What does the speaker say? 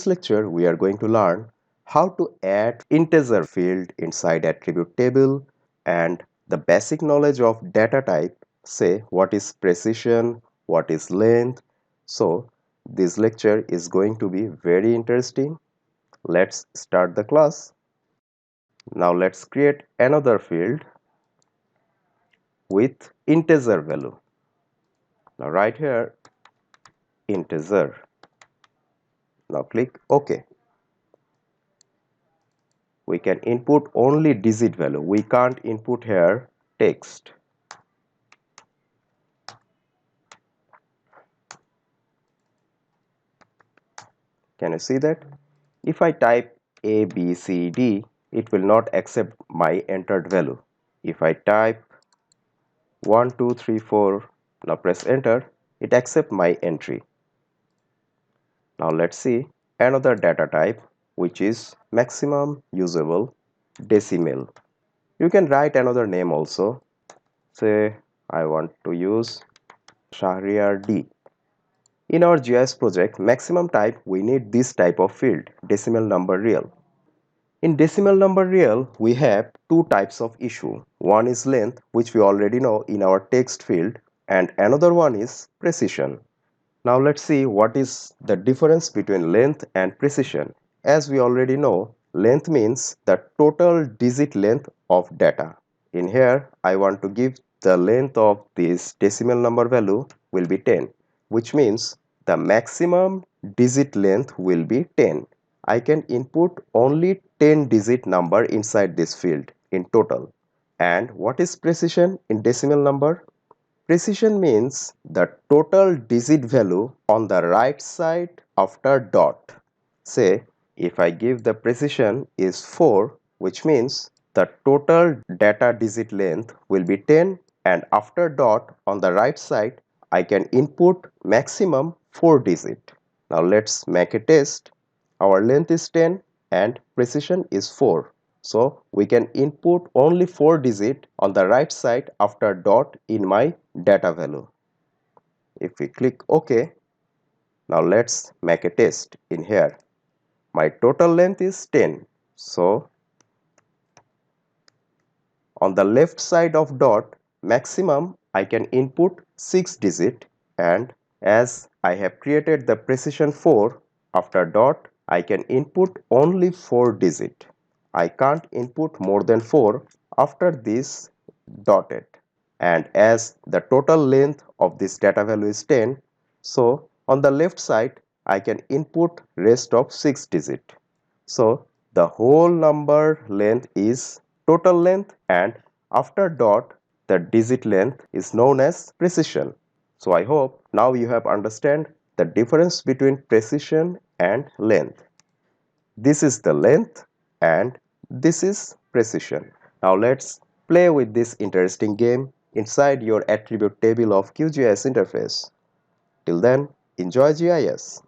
lecture, we are going to learn how to add integer field inside attribute table and the basic knowledge of data type, say what is precision, what is length. So this lecture is going to be very interesting. Let's start the class. Now let's create another field with integer value. Now right here, integer. Now click OK. We can input only digit value. We can't input here text. Can you see that? If I type A, B, C, D, it will not accept my entered value. If I type 1, 2, 3, 4, now press enter, it accepts my entry. Now let's see another data type, which is maximum usable decimal. You can write another name also. Say I want to use Shahriar D. In our GIS project, maximum type, we need this type of field, decimal number real. In decimal number real, we have two types of issue. One is length, which we already know in our text field, and another one is precision. Now let's see what is the difference between length and precision. As we already know, length means the total digit length of data. In here, I want to give the length of this decimal number value will be 10, which means the maximum digit length will be 10. I can input only 10 digit number inside this field in total. And what is precision in decimal number? Precision means the total digit value on the right side after dot. Say, if I give the precision is 4, which means the total data digit length will be 10, and after dot on the right side, I can input maximum 4 digit. Now let's make a test. Our length is 10 and precision is 4. So we can input only 4 digit on the right side after dot in my data value. If we click OK, now let's make a test in here. My total length is 10. So on the left side of dot, maximum I can input 6 digit, and as I have created the precision 4, after dot I can input only 4 digit. I can't input more than 4 after this dotted. And as the total length of this data value is 10, so on the left side I can input rest of 6 digit. So the whole number length is total length, and after dot the digit length is known as precision. So I hope now you have understand the difference between precision and length. This is the length and this is precision. Now let's play with this interesting game inside your attribute table of QGIS interface. Till then, enjoy GIS.